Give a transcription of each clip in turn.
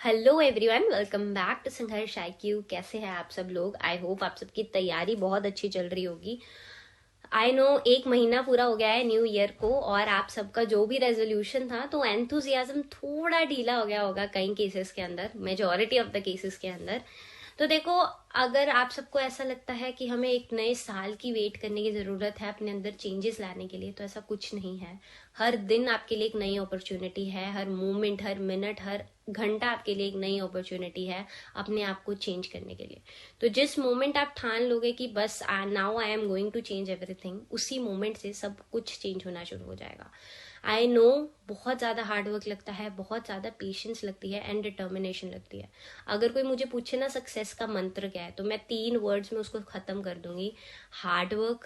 Hello everyone, welcome back to Sangharsh IQ। कैसे हैं आप सब लोग? आई होप आप सबकी तैयारी बहुत अच्छी चल रही होगी। आई नो एक महीना पूरा हो गया है न्यू ईयर को, और आप सबका जो भी रेजोल्यूशन था तो एंथुजियाज्म थोड़ा ढीला हो गया होगा कई केसेस के अंदर, मेजोरिटी ऑफ द केसेस के अंदर। तो देखो, अगर आप सबको ऐसा लगता है कि हमें एक नए साल की वेट करने की जरूरत है अपने अंदर चेंजेस लाने के लिए, तो ऐसा कुछ नहीं है। हर दिन आपके लिए एक नई अपॉर्चुनिटी है, हर मोमेंट, हर मिनट, हर घंटा आपके लिए एक नई अपॉर्चुनिटी है अपने आप को चेंज करने के लिए। तो जिस मोमेंट आप ठान लोगे कि बस now I am going to change everything, उसी मोमेंट से सब कुछ चेंज होना शुरू हो जाएगा। आई नो बहुत ज्यादा हार्डवर्क लगता है, बहुत ज्यादा पेशेंस लगती है एंड डिटर्मिनेशन लगती है। अगर कोई मुझे पूछे ना सक्सेस का मंत्र क्या है, तो मैं 3 वर्ड्स में उसको खत्म कर दूंगी: hard work,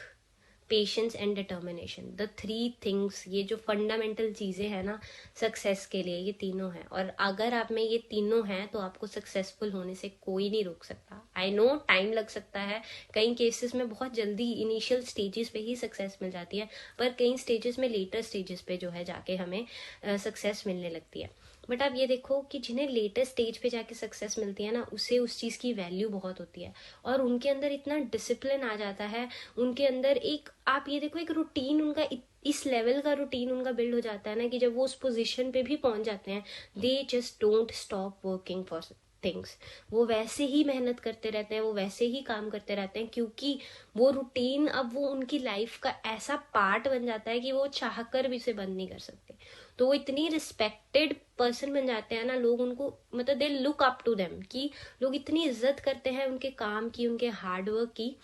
patience and determination. The 3 things, ये जो फंडामेंटल चीजें हैं ना सक्सेस के लिए, ये तीनों हैं। और अगर आप में ये तीनों हैं तो आपको सक्सेसफुल होने से कोई नहीं रोक सकता। आई नो टाइम लग सकता है, कई केसेस में बहुत जल्दी इनिशियल स्टेजेस पे ही सक्सेस मिल जाती है, पर कई स्टेजेस में, लेटर स्टेजेस पे जो है जाके हमें सक्सेस मिलने लगती है। बट आप ये देखो कि जिन्हें लेटर स्टेज पे जाके सक्सेस मिलती है ना, उसे उस चीज की वैल्यू बहुत होती है, और उनके अंदर इतना डिसिप्लिन आ जाता है, उनके अंदर एक, आप ये देखो, एक रूटीन उनका, इस लेवल का रूटीन उनका बिल्ड हो जाता है ना, कि जब वो उस पोजीशन पे भी पहुंच जाते हैं, they just don't stop working for things. वो वैसे ही मेहनत करते रहते हैं, वो वैसे ही काम करते रहते हैं, क्योंकि वो रूटीन अब वो उनकी लाइफ का ऐसा पार्ट बन जाता है कि वो चाहकर भी उसे बंद नहीं कर सकते। तो वो इतनी रिस्पेक्टेड पर्सन बन जाते हैं ना, लोग उनको, मतलब they look up to them, कि लोग इतनी इज्जत करते हैं उनके काम की, उनके हार्डवर्क की।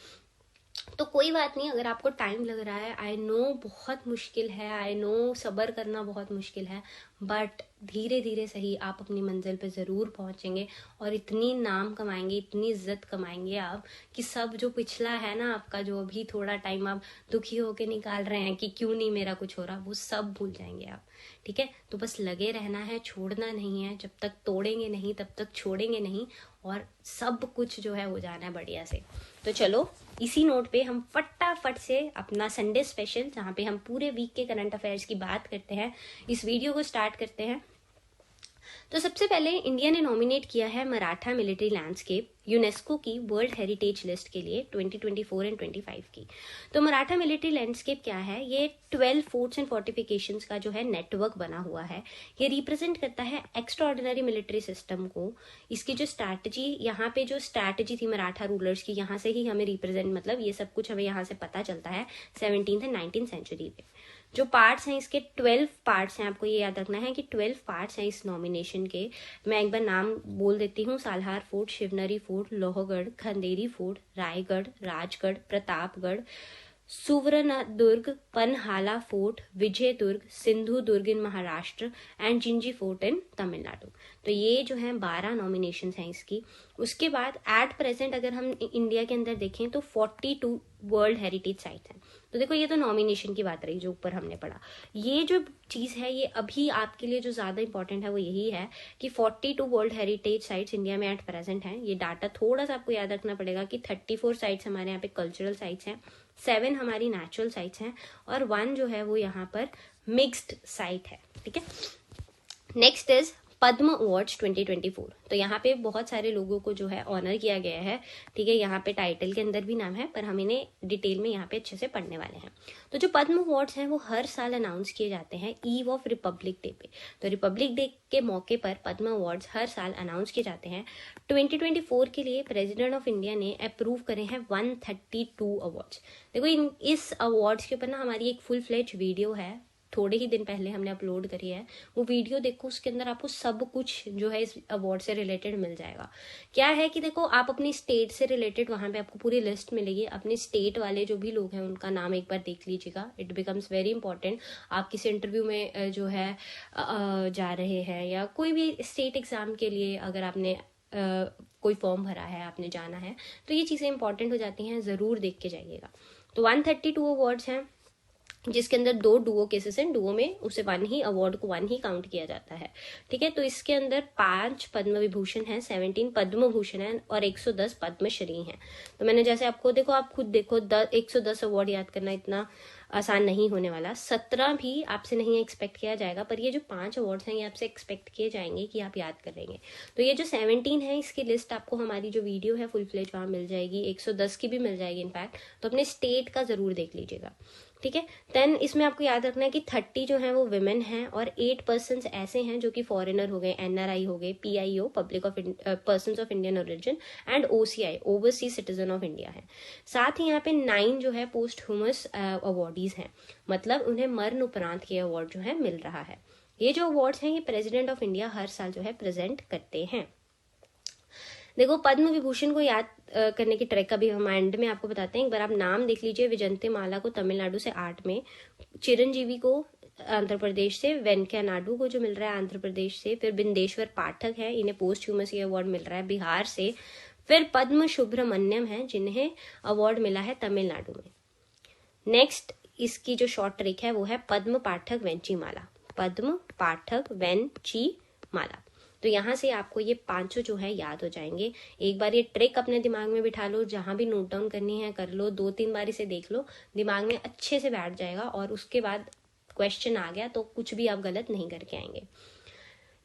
तो कोई बात नहीं, अगर आपको टाइम लग रहा है, आई नो बहुत मुश्किल है, आई नो सब्र करना बहुत मुश्किल है, बट धीरे धीरे सही आप अपनी मंजिल पे जरूर पहुंचेंगे, और इतनी नाम कमाएंगे, इतनी इज्जत कमाएंगे आप, कि सब जो पिछला है ना आपका, जो अभी थोड़ा टाइम आप दुखी होके निकाल रहे हैं कि क्यों नहीं मेरा कुछ हो रहा, वो सब भूल जाएंगे आप। ठीक है, तो बस लगे रहना है, छोड़ना नहीं है। जब तक तोड़ेंगे नहीं तब तक छोड़ेंगे नहीं, और सब कुछ जो है हो जाना है बढ़िया से। तो चलो, इसी नोट पे हम फटाफट से अपना संडे स्पेशल, जहाँ पे हम पूरे वीक के करंट अफेयर्स की बात करते हैं, इस वीडियो को स्टार्ट करते हैं। तो सबसे पहले इंडिया ने नॉमिनेट किया है मराठा मिलिट्री लैंडस्केप यूनेस्को की वर्ल्ड हेरिटेज लिस्ट के लिए 2024 एंड 25 की। तो मराठा मिलिट्री लैंडस्केप क्या है? ये 12 फोर्ट्स एंड फोर्टिफिकेशंस का जो है नेटवर्क बना हुआ है। ये रिप्रेजेंट करता है एक्स्ट्रा ऑर्डिनरी मिलिट्री सिस्टम को। इसकी जो स्ट्रैटेजी, यहाँ पे जो स्ट्रैटेजी थी मराठा रूलर्स की, यहाँ से ही हमें रिप्रेजेंट, मतलब ये सब कुछ हमें यहाँ से पता चलता है 17th एंड 19th सेंचुरी पे। जो पार्ट्स हैं इसके, 12 पार्ट्स हैं, आपको ये याद रखना है कि 12 पार्ट्स हैं इस नॉमिनेशन के। मैं एक बार नाम बोल देती हूँ: Salar fort, Shivneri fort, Lohagad, Khanderi fort, Raigad, Rajgad, Pratapgad, Suvarnadurg, Panhala fort, Vijaydurg, Sindhudurg in Maharashtra and Gingee fort in Tamil Nadu. तो ये जो है 12 नॉमिनेशन हैं इसकी। उसके बाद एट प्रेजेंट अगर हम इंडिया के अंदर देखें तो 42 वर्ल्ड हेरिटेज साइट्स हैं। तो देखो, ये तो नॉमिनेशन की बात रही जो ऊपर हमने पढ़ा। ये जो चीज है, ये अभी आपके लिए जो ज्यादा इंपॉर्टेंट है वो यही है कि 42 वर्ल्ड हेरिटेज साइट्स इंडिया में एट प्रेजेंट हैं। ये डाटा थोड़ा सा आपको याद रखना पड़ेगा कि 34 साइट्स हमारे यहाँ पे कल्चरल साइट्स हैं, 7 हमारी नेचुरल साइट्स हैं, और 1 जो है वो यहाँ पर मिक्स्ड साइट है। ठीक है, नेक्स्ट इज पद्म अवार्ड्स 2024। तो यहाँ पे बहुत सारे लोगों को जो है ऑनर किया गया है। ठीक है, यहाँ पे टाइटल के अंदर भी नाम है, पर हम इन्हें डिटेल में यहाँ पे अच्छे से पढ़ने वाले हैं। तो जो पद्म अवार्ड्स हैं वो हर साल अनाउंस किए जाते हैं ईव ऑफ रिपब्लिक डे पे। तो रिपब्लिक डे के मौके पर पद्म अवार्ड्स हर साल अनाउंस किए जाते हैं। 2024 के लिए प्रेसिडेंट ऑफ इंडिया ने अप्रूव करे हैं 132 अवार्ड्स। देखो, इस अवार्ड्स के ऊपर ना हमारी एक फुल फ्लेज वीडियो है, थोड़े ही दिन पहले हमने अपलोड करी है। वो वीडियो देखो, उसके अंदर आपको सब कुछ जो है इस अवार्ड से रिलेटेड मिल जाएगा। क्या है कि देखो, आप अपनी स्टेट से रिलेटेड वहां पे आपको पूरी लिस्ट मिलेगी। अपने स्टेट वाले जो भी लोग हैं उनका नाम एक बार देख लीजिएगा, इट बिकम्स वेरी इंपॉर्टेंट। आप किसी इंटरव्यू में जो है जा रहे हैं, या कोई भी स्टेट एग्जाम के लिए अगर आपने कोई फॉर्म भरा है, आपने जाना है, तो ये चीजें इंपॉर्टेंट हो जाती हैं, जरूर देख के जाइएगा। तो 132 अवार्ड्स हैं। जिसके अंदर 2 डुओ केसेस हैं, डुओ में उसे 1 ही अवार्ड को 1 ही काउंट किया जाता है। ठीक है, तो इसके अंदर 5 पद्म विभूषण हैं, 17 पद्म भूषण हैं और 110 पद्मश्री हैं। तो मैंने जैसे आपको देखो, आप खुद देखो 110 अवार्ड याद करना इतना आसान नहीं होने वाला। 17 भी आपसे नहीं एक्सपेक्ट किया जाएगा, पर ये जो 5 अवार्ड्स हैं ये आपसे एक्सपेक्ट किए जाएंगे कि आप याद करेंगे। तो ये जो 17 है इसकी लिस्ट आपको हमारी जो वीडियो है फुल फ्लेज वहां मिल जाएगी, 110 की भी मिल जाएगी इनफैक्ट। तो अपने स्टेट का जरूर देख लीजिएगा। ठीक है, देन इसमें आपको याद रखना है कि 30 जो है वो विमेन हैं और 8 पर्सन ऐसे हैं जो कि फॉरेनर हो गए, NRI हो गए, PIO public of person of Indian origin and OCI overseas citizen of India है। साथ ही यहाँ पे 9 जो है पोस्ट ह्यूमस अवार्डीज हैं, मतलब उन्हें मरण उपरांत ये अवार्ड जो है मिल रहा है। ये जो अवार्ड्स हैं ये प्रेसिडेंट ऑफ इंडिया हर साल जो है प्रेजेंट करते हैं। देखो, पद्म विभूषण को याद करने की ट्रिक अभी हम एंड में आपको बताते हैं। एक बार आप नाम देख लीजिए। विजंती माला को तमिलनाडु से 8 में, चिरंजीवी को आंध्र प्रदेश से, वेंकैया नायडू को जो मिल रहा है आंध्र प्रदेश से, फिर बिंदेश्वर पाठक है, इन्हें पोस्ट ह्यूमस ये अवार्ड मिल रहा है बिहार से, फिर पद्म सुब्रमण्यम है जिन्हें अवार्ड मिला है तमिलनाडु में। नेक्स्ट इसकी जो शॉर्ट ट्रिक है वो है पद्म पाठक वेंची माला, पद्म पाठक वेंची माला। तो यहाँ से आपको ये 5 जो है याद हो जाएंगे। एक बार ये ट्रिक अपने दिमाग में बिठा लो, जहां भी नोट डाउन करनी है कर लो, 2-3 बार इसे देख लो, दिमाग में अच्छे से बैठ जाएगा और उसके बाद क्वेश्चन आ गया तो कुछ भी आप गलत नहीं करके आएंगे।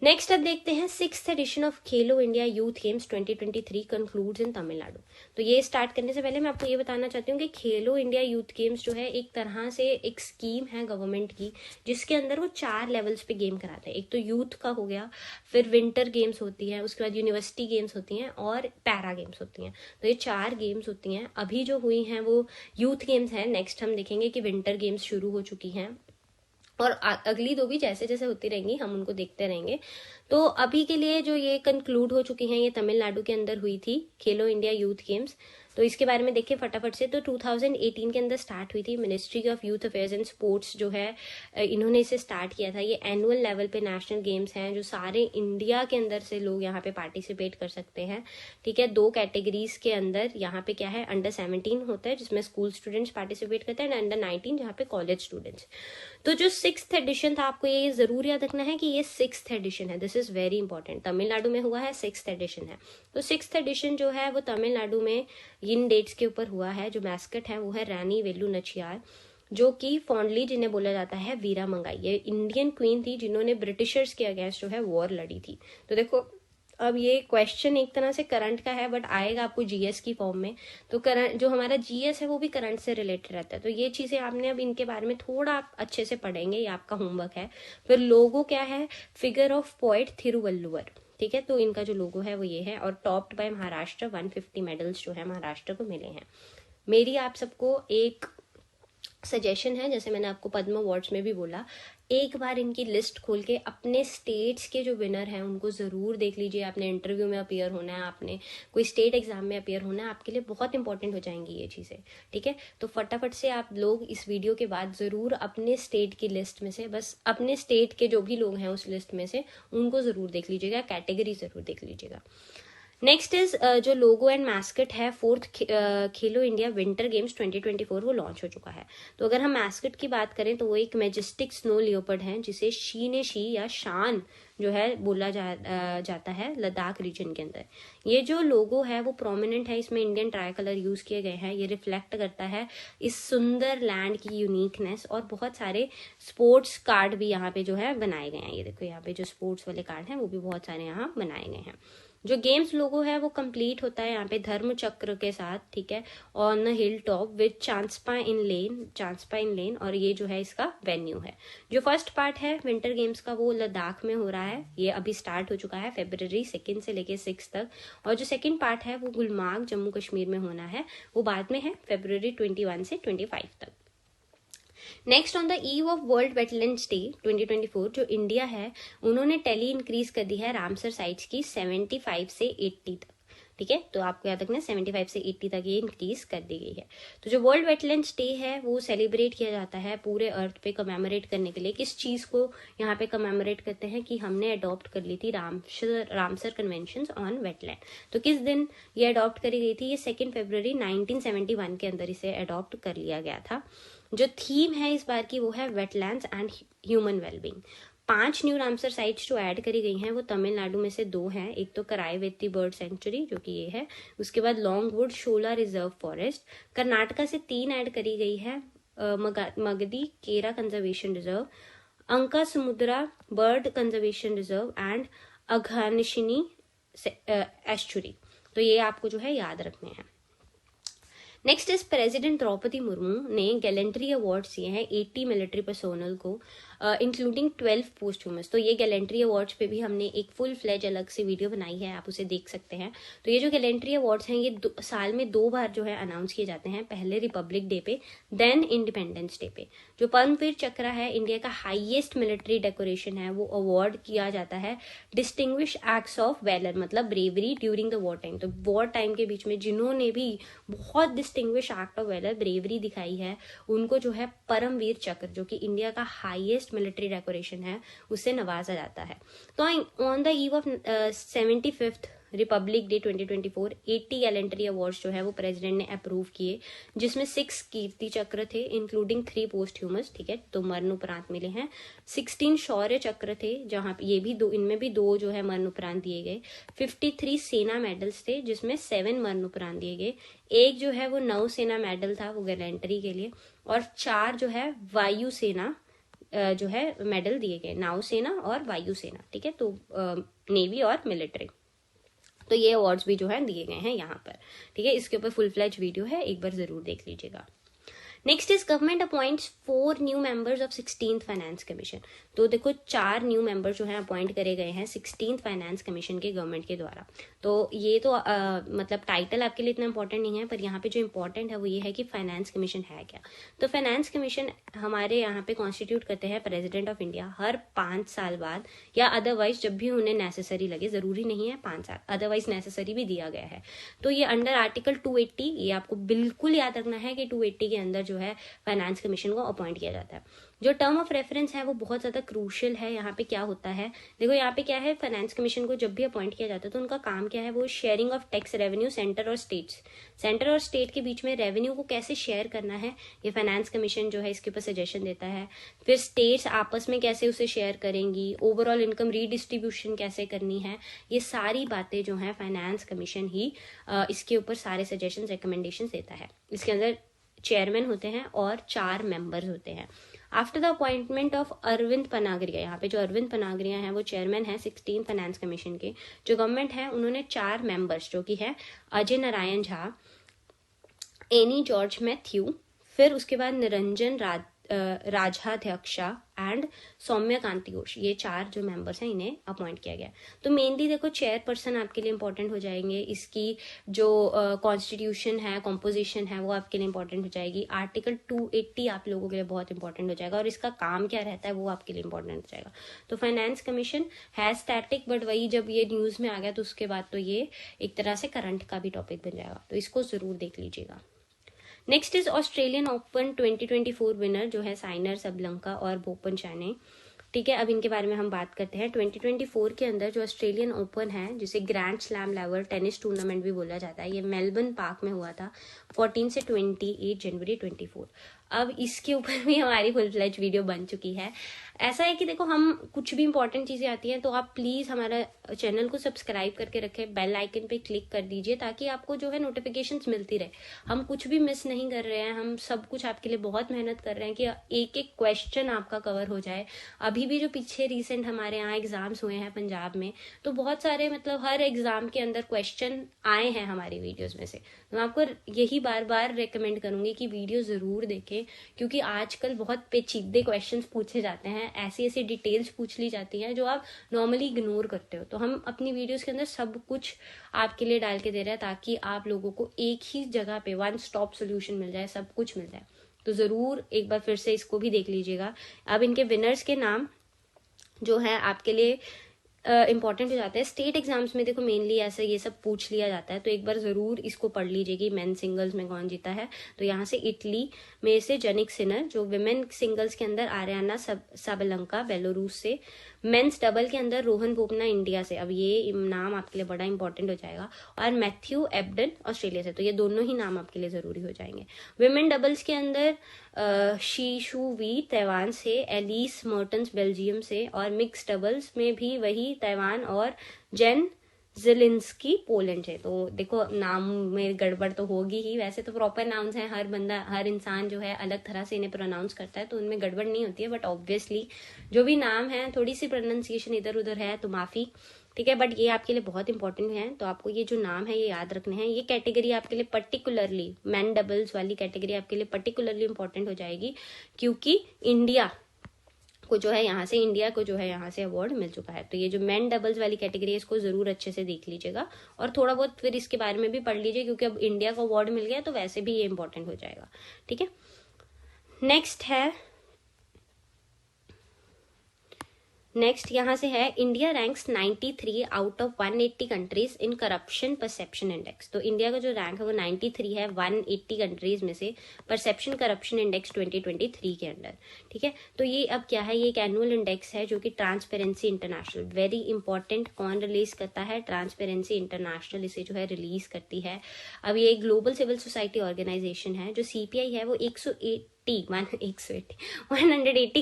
नेक्स्ट अब देखते हैं 6th addition of Khelo India youth games 2023 concludes इन तमिलनाडु। तो ये स्टार्ट करने से पहले मैं आपको ये बताना चाहती हूँ कि खेलो इंडिया यूथ गेम्स जो है एक तरह से एक स्कीम है गवर्नमेंट की, जिसके अंदर वो 4 लेवल्स पे गेम कराते हैं। एक तो यूथ का हो गया, फिर विंटर गेम्स होती है, उसके बाद यूनिवर्सिटी गेम्स होती हैं और पैरा गेम्स होती हैं। तो ये 4 गेम्स होती हैं। अभी जो हुई हैं वो यूथ गेम्स हैं। नेक्स्ट हम देखेंगे कि विंटर गेम्स शुरू हो चुकी हैं और अगली 2 भी जैसे जैसे होती रहेंगी हम उनको देखते रहेंगे। तो अभी के लिए जो ये कंक्लूड हो चुकी हैं, ये तमिलनाडु के अंदर हुई थी खेलो इंडिया यूथ गेम्स। तो इसके बारे में देखिए फटाफट से। तो 2018 के अंदर स्टार्ट हुई थी। Ministry of youth affairs and sports जो है इन्होंने इसे स्टार्ट किया था। ये एनुअल लेवल पे नेशनल गेम्स हैं जो सारे इंडिया के अंदर से लोग यहाँ पे पार्टिसिपेट कर सकते हैं। ठीक है, 2 कैटेगरीज के अंदर यहाँ पे क्या है, अंडर 17 होता है जिसमें स्कूल स्टूडेंट्स पार्टिसिपेट करते हैं, अंडर 19 जहाँ पे कॉलेज स्टूडेंट्स। तो जो 6th एडिशन था, आपको ये जरूर याद रखना है कि ये 6th एडिशन है। This is very important. Tamil Nadu में हुआ है, 6th एडिशन है। तो 6th एडिशन जो है वो तमिलनाडु में इन डेट्स के ऊपर हुआ है। जो मैस्कट है वो है रानी वेलु नचियार, जो कि फॉन्डली जिन्हें बोला जाता है वीरा मंगाई। ये इंडियन क्वीन थी जिन्होंने ब्रिटिशर्स के अगेंस्ट जो है वॉर लड़ी थी। तो देखो, अब ये क्वेश्चन एक तरह से करंट का है बट आएगा आपको जीएस की फॉर्म में। तो करंट जो हमारा जीएस है वो भी करंट से रिलेटेड रहता है। तो ये चीजें आपने अब इनके बारे में थोड़ा आप अच्छे से पढ़ेंगे, ये आपका होमवर्क है। फिर लोगो क्या है, फिगर ऑफ पोएट थिरुवल्लुवर। ठीक है, तो इनका जो लोगो है वो ये है और टॉप्ड बाय महाराष्ट्र। 150 मेडल्स जो है महाराष्ट्र को मिले हैं। मेरी आप सबको एक सजेशन है, जैसे मैंने आपको पद्म अवार्ड्स में भी बोला, एक बार इनकी लिस्ट खोल के अपने स्टेट्स के जो विनर हैं उनको जरूर देख लीजिए। आपने इंटरव्यू में अपीयर होना है, आपने कोई स्टेट एग्जाम में अपीयर होना है, आपके लिए बहुत इंपॉर्टेंट हो जाएंगी ये चीजें। ठीक है, तो फटाफट से आप लोग इस वीडियो के बाद जरूर अपने स्टेट की लिस्ट में से, बस अपने स्टेट के जो भी लोग हैं उस लिस्ट में से उनको जरूर देख लीजिएगा, कैटेगरी जरूर देख लीजिएगा। नेक्स्ट इज जो लोगो एंड मैस्कट है 4th खेलो इंडिया विंटर गेम्स 2024 वो लॉन्च हो चुका है। तो अगर हम मैस्कट की बात करें तो वो एक मैजेस्टिक स्नो लियोपर्ड है जिसे शी या शान जो है बोला जाता है लद्दाख रीजन के अंदर। ये जो लोगो है वो प्रोमिनेंट है, इसमें इंडियन ट्राई कलर यूज किए गए हैं। ये रिफ्लेक्ट करता है इस सुंदर लैंड की यूनिकनेस। और बहुत सारे स्पोर्ट्स कार्ड भी यहाँ पे जो है बनाए गए हैं। ये देखो, यहाँ पे जो स्पोर्ट्स वाले कार्ड हैं वो भी बहुत सारे यहाँ बनाए गए हैं। जो गेम्स लोगो है वो कंप्लीट होता है यहाँ पे धर्म चक्र के साथ। ठीक है, on the hill top with Changspa in Leh, और ये जो है इसका वेन्यू है। जो फर्स्ट पार्ट है विंटर गेम्स का वो लद्दाख में हो रहा है। ये अभी स्टार्ट हो चुका है February 2 से लेके 6 तक। और जो सेकंड पार्ट है वो गुलमार्ग जम्मू कश्मीर में होना है, वो बाद में है February 21 से 25 तक। Next on the eve of world wetlands day 2024 जो इंडिया है उन्होंने टेली इंक्रीज कर दी है रामसर साइट्स की 75 से 80 तक। ठीक है, तो आपको याद रखना 75 से 80 तक ये इंक्रीज कर दी गई है। तो जो वर्ल्ड वेटलैंड्स डे है वो सेलिब्रेट किया जाता है पूरे अर्थ पे कमेमोरेट करने के लिए। किस चीज को यहाँ पे कमेमोरेट करते हैं कि हमने अडॉप्ट कर ली थी रामसर कन्वेंशन ऑन वेटलैंड। तो किस दिन ये अडॉप्ट करी गई थी, ये 2 फरवरी 1971 के अंदर इसे अडॉप्ट कर लिया गया था। जो थीम है इस बार की वो है wetlands and human wellbeing. 5 new Ramsar sites जो ऐड करी गई हैं वो तमिलनाडु में से 2 हैं। एक तो कराईवेती बर्ड सेंचुरी जो कि ये है, उसके बाद लॉन्गवुड शोला रिजर्व फॉरेस्ट। कर्नाटका से 3 ऐड करी गई है, मगधी केरा conservation reserve, Ankasamudra bird conservation reserve and Aghanashini estuary. तो ये आपको जो है याद रखने हैं। Next is president Draupadi Murmu ने गैलेंट्री अवार्ड्स दिए हैं 80 मिलिट्री पर्सोनल को, इंक्लूडिंग 12 पोस्टह्यूमस। तो ये गैलेंट्री अवार्ड्स पे भी हमने एक फुल फ्लेज अलग से वीडियो बनाई है, आप उसे देख सकते हैं। तो ये जो गैलेंट्री अवार्ड्स हैं ये साल में 2 बार जो है अनाउंस किए जाते हैं, पहले रिपब्लिक डे पे देन इंडिपेंडेंस डे पे। जो परमवीर चक्र है इंडिया का हाईएस्ट मिलिट्री डेकोरेशन है, वो अवार्ड किया जाता है डिस्टिंग्विश एक्ट्स ऑफ वैलर, मतलब bravery during the war time. तो वॉर टाइम के बीच में जिन्होंने भी बहुत distinguish act of valour bravery दिखाई है उनको जो है परमवीर चक्र, जो कि इंडिया का हाईएस्ट मिलिट्री डेकोरेशन है, उससे नवाजा जाता है। तो on the eve of 75th Republic day 2024 80 gallantry awards जो है वो प्रेसिडेंट ने अप्रूव किए, जिसमें 6 कीर्ति चक्र थे इंक्लूडिंग 3 पोस्टह्यूमस, ठीक है, तो मरणोपरांत मिले हैं। 16 शौर्य चक्र थे, जहां ये भी 2, इनमें भी 2 जो है मरणोपरांत दिए गए। 53 सेना मेडल्स थे जिसमें 7 मरणोपरांत दिए गए। एक जो है वो नौसेना मेडल था वो गैलेंट्री के लिए, और 4 जो है वायुसेना जो है मेडल दिए गए, नौसेना और वायुसेना, ठीक है, तो नेवी और मिलिट्री। तो ये अवार्ड्स भी जो है दिए गए हैं यहाँ पर, ठीक है। इसके ऊपर फुल फ्लैज वीडियो है, एक बार जरूर देख लीजिएगा। Next is government appoints 4 new members of 16th finance commission. तो देखो 4 न्यू मेंबर जो है अपॉइंट करे गए हैं 16th फाइनेंस कमीशन के गवर्नमेंट के द्वारा। तो ये तो मतलब टाइटल आपके लिए इतना इंपॉर्टेंट नहीं है, पर यहाँ पे जो इंपॉर्टेंट है वो ये है कि फाइनेंस कमीशन है क्या। तो फाइनेंस कमीशन हमारे यहाँ पे कॉन्स्टिट्यूट करते हैं प्रेसिडेंट ऑफ इंडिया हर 5 साल बाद, या अदरवाइज जब भी उन्हें नेसेसरी लगे, जरूरी नहीं है 5 साल, अदरवाइज नेसेसरी भी दिया गया है। तो ये अंडर आर्टिकल 280, ये आपको बिल्कुल याद रखना है कि 280 के अंदर जो है फाइनेंस कमीशन को अपॉइंट किया जाता है। जो टर्म ऑफ रेफरेंस है वो बहुत ज्यादा क्रूशियल है। यहाँ पे क्या होता है, देखो यहाँ पे क्या है, फाइनेंस कमीशन को जब भी अपॉइंट किया जाता है तो उनका काम क्या है, वो sharing of tax revenue centre और स्टेट्स, सेंटर और स्टेट के बीच में रेवेन्यू को कैसे शेयर करना है, ये फाइनेंस कमीशन जो है इसके ऊपर सजेशन देता है। फिर स्टेट्स आपस में कैसे उसे शेयर करेंगी, ओवरऑल इनकम रीडिस्ट्रीब्यूशन कैसे करनी है, ये सारी बातें जो है फाइनेंस कमीशन ही इसके ऊपर सारे सजेशन रिकमेंडेशन देता है। इसके अंदर चेयरमैन होते हैं और 4 मेंबर्स होते हैं। After the appointment of Arvind Panagariya, यहाँ पे जो अरविंद पनागरिया हैं वो चेयरमैन है 16 फाइनेंस कमीशन के। जो गवर्नमेंट है उन्होंने 4 मेंबर्स जो कि है Ajay Narayan Jha, any George Matthew, फिर उसके बाद निरंजन राजाध्यक्षा एंड सौम्या कांति घोष, ये 4 जो मेंबर्स हैं इन्हें अपॉइंट किया गया। तो मेनली देखो चेयरपर्सन आपके लिए इंपॉर्टेंट हो जाएंगे, इसकी जो कॉन्स्टिट्यूशन है, कॉम्पोजिशन है वो आपके लिए इंपॉर्टेंट हो जाएगी। आर्टिकल 280 आप लोगों के लिए बहुत इंपॉर्टेंट हो जाएगा, और इसका काम क्या रहता है वो आपके लिए इंपॉर्टेंट हो जाएगा। तो फाइनेंस कमीशन है स्टैटिक, बट वही जब ये न्यूज में आ गया तो उसके बाद तो ये एक तरह से करंट का भी टॉपिक बन जाएगा, तो इसको जरूर देख लीजिएगा। Next is Australian open 2024 winner जो है साइनर सबलंका और बोपन चाने, ठीक है। अब इनके बारे में हम बात करते हैं। 2024 के अंदर जो ऑस्ट्रेलियन ओपन है, जिसे grand slam level tennis tournament भी बोला जाता है, ये मेलबर्न पार्क में हुआ था 14 से 28 जनवरी 24। अब इसके ऊपर भी हमारी फुल फ्लेज वीडियो बन चुकी है। ऐसा है कि देखो हम कुछ भी इंपॉर्टेंट चीजें आती हैं तो आप प्लीज हमारा चैनल को सब्सक्राइब करके रखें, बेल आइकन पे क्लिक कर दीजिए ताकि आपको जो है नोटिफिकेशंस मिलती रहे। हम कुछ भी मिस नहीं कर रहे हैं, हम सब कुछ आपके लिए बहुत मेहनत कर रहे हैं कि एक एक क्वेश्चन आपका कवर हो जाए। अभी भी जो पीछे रिसेंट हमारे यहाँ एग्जाम्स हुए हैं पंजाब में, तो बहुत सारे मतलब हर एग्जाम के अंदर क्वेश्चन आए हैं हमारी वीडियोज में से। तो मैं आपको यही बार बार रिकमेंड करूंगी कि वीडियो जरूर देखें, क्योंकि आजकल बहुत पेचीदे क्वेश्चंस पूछे जाते हैं, ऐसी ऐसी डिटेल्स पूछ ली जाती हैं जो आप नॉर्मली इग्नोर करते हो। तो हम अपनी वीडियोस के अंदर सब कुछ आपके लिए डाल के दे रहे हैं ताकि आप लोगों को एक ही जगह पे वन स्टॉप सोल्यूशन मिल जाए, सब कुछ मिल जाए। तो जरूर एक बार फिर से इसको भी देख लीजिएगा। अब इनके विनर्स के नाम जो है आपके लिए इंपॉर्टेंट हो जाता है। स्टेट एग्जाम्स में देखो मेनली ऐसे ये सब पूछ लिया जाता है, तो एक बार जरूर इसको पढ़ लीजिए कि मेन सिंगल्स में कौन जीता है। तो यहाँ से इटली में से जनिक सिनर, जो विमेन सिंगल्स के अंदर आर्याना साबलंका बेलारूस से, मेंस डबल के अंदर रोहन बोपन्ना इंडिया से, अब ये नाम आपके लिए बड़ा इंपॉर्टेंट हो जाएगा, और मैथ्यू एब्डन ऑस्ट्रेलिया से। तो ये दोनों ही नाम आपके लिए जरूरी हो जाएंगे। विमेन डबल्स के अंदर शीशु वी ताइवान से, एलिस मर्टन्स बेल्जियम से, और मिक्स डबल्स में भी वही ताइवान और जेन जिलिंस्की पोलैंड से। तो देखो नाम में गड़बड़ तो होगी ही, वैसे तो प्रॉपर नाउंस हैं, हर बंदा हर इंसान जो है अलग तरह से इन्हें प्रोनाउंस करता है तो उनमें गड़बड़ नहीं होती है, बट ऑब्वियसली जो भी नाम है थोड़ी सी प्रोनाउंसिएशन इधर उधर है तो माफी, ठीक है, बट ये आपके लिए बहुत इंपॉर्टेंट है, तो आपको ये जो नाम है ये याद रखने हैं। ये कैटेगरी आपके लिए पर्टिकुलरली, मैन डबल्स वाली कैटेगरी आपके लिए पर्टिकुलरली इंपॉर्टेंट हो जाएगी, क्योंकि इंडिया को जो है यहाँ से अवार्ड मिल चुका है। तो ये जो मेन डबल्स वाली कैटेगरी है इसको जरूर अच्छे से देख लीजिएगा, और थोड़ा बहुत फिर इसके बारे में भी पढ़ लीजिए, क्योंकि अब इंडिया को अवार्ड मिल गया तो वैसे भी ये इंपॉर्टेंट हो जाएगा, ठीक है। नेक्स्ट यहाँ से है, India ranks 93 out of 180 countries in corruption perception index. तो इंडिया का जो रैंक है वो 93 है 180 कंट्रीज में से परसेप्शन करप्शन इंडेक्स 2023 के अंदर, ठीक है। तो ये अब क्या है, ये एक एनुअल इंडेक्स है जो कि ट्रांसपेरेंसी इंटरनेशनल, वेरी इंपॉर्टेंट, कौन रिलीज करता है, ट्रांसपेरेंसी इंटरनेशनल इसे जो है रिलीज करती है। अब ये एक ग्लोबल सिविल सोसाइटी ऑर्गेनाइजेशन है, जो CPI है वो 180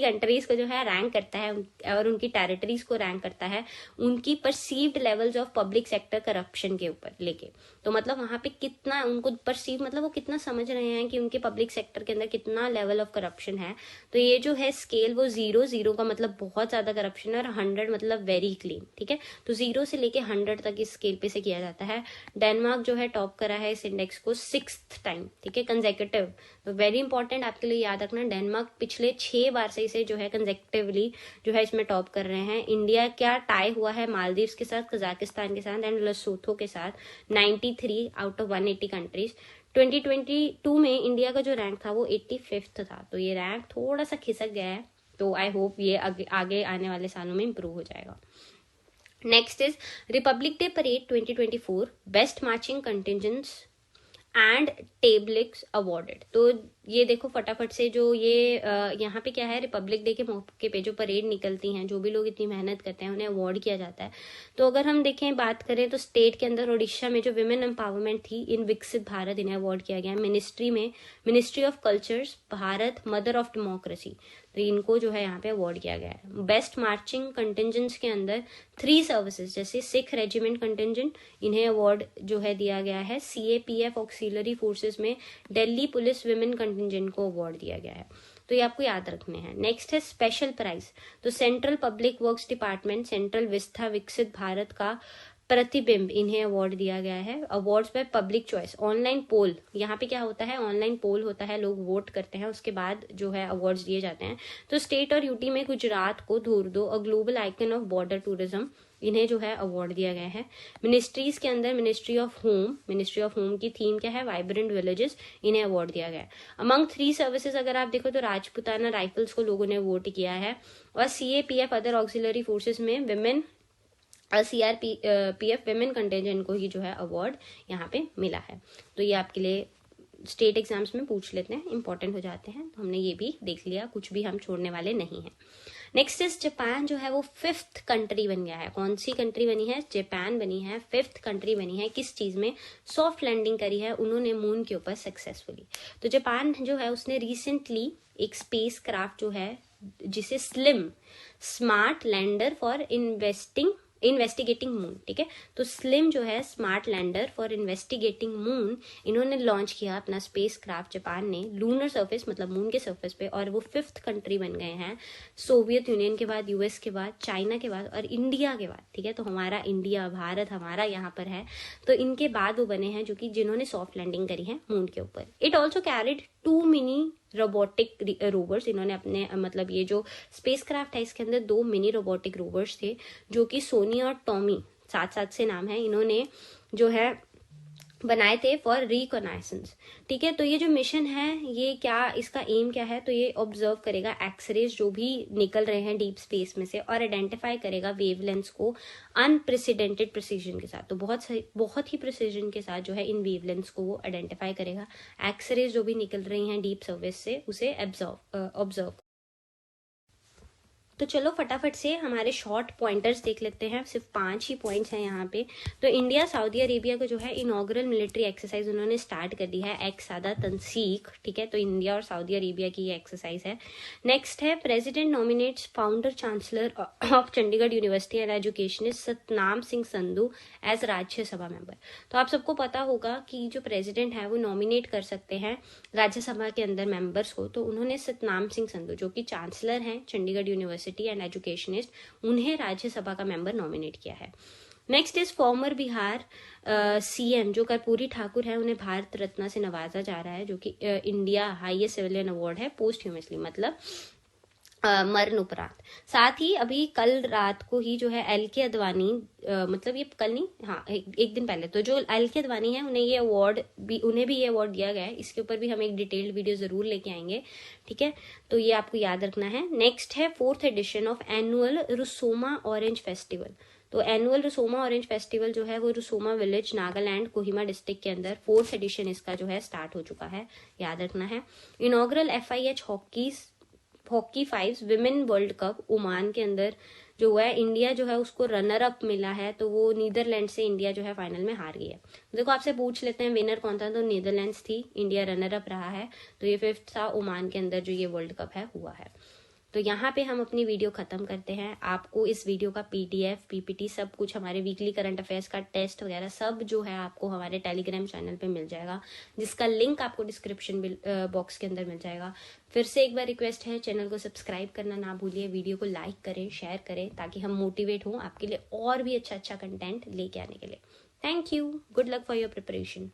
कंट्रीज को जो है रैंक करता है और उनकी टेरिटरीज को रैंक करता है उनकी perceived levels of public sector corruption के ऊपर लेके। तो मतलब वहां पे कितना उनको परसीव, मतलब वो कितना समझ रहे हैं कि उनके पब्लिक सेक्टर के अंदर कितना लेवल ऑफ करप्शन है। तो ये जो है स्केल वो 0 का मतलब बहुत ज्यादा करप्शन है और 100 मतलब वेरी क्लीन, ठीक है। तो 0 से लेके 100 तक इस स्केल पे से किया जाता है। डेनमार्क जो है टॉप करा है इस इंडेक्स को 6th टाइम, ठीक है, कंसेक्यूटिव। तो वेरी इंपॉर्टेंट आपके लिए याद रखना, डेनमार्क पिछले 6 बार से इसे जो है कंसेक्यूटिवली जो है इसमें टॉप कर रहे हैं। इंडिया क्या टाई हुआ है मालदीव्स के साथ, कजाकिस्तान के साथ एंड लेसोथो के साथ, 93 आउट ऑफ 180 कंट्रीज। 2022 में इंडिया का जो रैंक था वो 85th था, तो ये रैंक थोड़ा सा खिसक गया है, तो आई होप ये आगे आने वाले सालों में इंप्रूव हो जाएगा। Next is republic day parade 2024, best marching contingents and tableaux awarded. तो ये देखो फटाफट से जो ये यहाँ पे क्या है, रिपब्लिक डे के मौके पे जो परेड निकलती हैं, जो भी लोग इतनी मेहनत करते हैं उन्हें अवार्ड किया जाता है। तो अगर हम देखें बात करें तो स्टेट के अंदर उड़ीसा में जो विमेन एम्पावरमेंट थी इन विकसित भारत, इन्हें अवार्ड किया गया। Ministry of cultures Bharat mother of democracy, तो इनको जो है यहाँ पे अवार्ड किया गया है। बेस्ट मार्चिंग कंटिजेंट्स के अंदर 3 सर्विसेज जैसे सिख रेजिमेंट कंटिजेंट, इन्हें अवार्ड जो है दिया गया है। CAPF ऑक्सिलरी फोर्सेस में दिल्ली पुलिस विमेन कंटिजेंट को अवार्ड दिया गया है, तो ये आपको याद रखने हैं। नेक्स्ट है स्पेशल प्राइज, तो central public works department central vista विकसित भारत का प्रतिबिंब, इन्हें अवार्ड दिया गया है। Awards by public choice, online poll, यहाँ पे क्या होता है, ऑनलाइन पोल होता है, लोग वोट करते हैं, उसके बाद जो है अवार्ड्स दिए जाते हैं। तो स्टेट और यूटी में गुजरात को Dhordo a global icon of border tourism, इन्हें जो है अवार्ड दिया गया है। मिनिस्ट्रीज के अंदर मिनिस्ट्री ऑफ होम की थीम क्या है, वाइब्रेंट विलेजेस, इन्हें अवार्ड दिया गया है। अमंग 3 सर्विसेज अगर आप देखो तो राजपुताना राइफल्स को लोगों ने वोट किया है, और CAPF अदर ऑक्सिलरी फोर्सेस में विमेन और CRPF विमेन कंटिजेंट को ही जो है अवार्ड यहाँ पे मिला है। तो ये आपके लिए स्टेट एग्जाम्स में पूछ लेते हैं, इंपॉर्टेंट हो जाते हैं, तो हमने ये भी देख लिया, कुछ भी हम छोड़ने वाले नहीं हैं। नेक्स्ट इज जापान, जो है वो 5th कंट्री बन गया है। कौन सी कंट्री बनी है, जापान बनी है, 5th कंट्री बनी है। किस चीज में, सॉफ्ट लैंडिंग करी है उन्होंने मून के ऊपर सक्सेसफुली। तो जापान जो है उसने रिसेंटली एक स्पेस क्राफ्ट जो है जिसे slim smart lander for investigating moon, ठीक है, तो स्लिम जो है smart lander for investigating moon, इन्होंने लॉन्च किया अपना स्पेस क्राफ्ट जापान ने लूनर सरफेस मतलब मून के सरफेस पे, और वो 5th कंट्री बन गए हैं, सोवियत यूनियन के बाद, US के बाद, चाइना के बाद और इंडिया के बाद, ठीक है। तो हमारा इंडिया, भारत हमारा यहाँ पर है, तो इनके बाद वो बने हैं जो कि जिन्होंने सॉफ्ट लैंडिंग करी है मून के ऊपर। It also carried 2 mini robotic rovers, इन्होंने अपने मतलब ये जो स्पेस क्राफ्ट है इसके अंदर 2 मिनी रोबोटिक रोवर्स थे जो कि सोनी और टॉमी, साथ से नाम है, इन्होंने जो है बनाए थे फॉर रिकॉनाइसेंस, ठीक है। तो ये जो मिशन है ये क्या, इसका एम क्या है, तो ये ऑब्जर्व करेगा एक्सरेज जो भी निकल रहे हैं डीप स्पेस में से और आइडेंटिफाई करेगा वेवलेंथ्स को अनप्रेसिडेंटेड प्रिसीजन के साथ। तो बहुत ही प्रिसीजन के साथ जो है इन वेवलेंथ्स को वो आइडेंटिफाई करेगा, एक्सरेज जो भी निकल रही हैं डीप सर्फेस से उसे ऑब्जर्व। तो चलो फटाफट से हमारे शॉर्ट पॉइंटर्स देख लेते हैं, सिर्फ 5 ही पॉइंट्स हैं यहाँ पे। तो इंडिया सऊदी अरेबिया को जो है इनॉग्रल मिलिट्री एक्सरसाइज उन्होंने स्टार्ट कर दी है, एक्स सादा तंसीक, ठीक है। तो इंडिया और सऊदी अरेबिया की ये एक्सरसाइज है। नेक्स्ट है president nominates founder chancellor of Chandigarh university and educationist Satnam Singh Sandhu as Rajya Sabha member. तो आप सबको पता होगा कि जो प्रेसिडेंट है वो नॉमिनेट कर सकते हैं राज्यसभा के अंदर मेंबर्स को। तो उन्होंने सतनाम सिंह संधू जो कि चांसलर हैं चंडीगढ़ यूनिवर्सिटी एंड एजुकेशनिस्ट, उन्हें राज्यसभा का मेंबर नॉमिनेट किया है। Next is farmer Bihar CM जो कर्पूरी ठाकुर है, उन्हें भारत रत्न से नवाजा जा रहा है, जो कि इंडिया हाईएस्ट सिविलियन अवार्ड है पोस्टह्यूमसली, मतलब मरण उपरांत। साथ ही अभी कल रात को ही जो है एल.के. अडवाणी, मतलब ये कल नहीं, हाँ एक दिन पहले, तो जो एल.के. अडवाणी है उन्हें भी ये अवार्ड दिया गया है। इसके ऊपर भी हम एक डिटेल्ड वीडियो जरूर लेके आएंगे, ठीक है। तो ये आपको याद रखना है। नेक्स्ट है 4th edition of annual Rusoma orange festival. तो एनुअल रुसोमा ऑरेंज फेस्टिवल जो है वो रुसोमा विलेज, नागालैंड, कोहिमा डिस्ट्रिक्ट के अंदर 4th एडिशन इसका जो है स्टार्ट हो चुका है, याद रखना है। Inaugural FIH hockey 5 women world cup Oman के अंदर जो हुआ है, इंडिया जो है उसको रनर अप मिला है। तो वो नीदरलैंड से इंडिया जो है फाइनल में हार गई है। देखो आपसे पूछ लेते हैं विनर कौन था, तो नीदरलैंड्स थी, इंडिया रनर अप रहा है। तो ये 5th था ओमान के अंदर जो ये वर्ल्ड कप है हुआ है। तो यहाँ पे हम अपनी वीडियो खत्म करते हैं। आपको इस वीडियो का PDF, PPT सब कुछ, हमारे वीकली करंट अफेयर्स का टेस्ट वगैरह सब जो है आपको हमारे टेलीग्राम चैनल पे मिल जाएगा, जिसका लिंक आपको डिस्क्रिप्शन बॉक्स के अंदर मिल जाएगा। फिर से एक बार रिक्वेस्ट है, चैनल को सब्सक्राइब करना ना भूलिए, वीडियो को लाइक करें, शेयर करें, ताकि हम मोटिवेट हों आपके लिए और भी अच्छा कंटेंट लेके आने के लिए। Thank you, good luck for your preparation.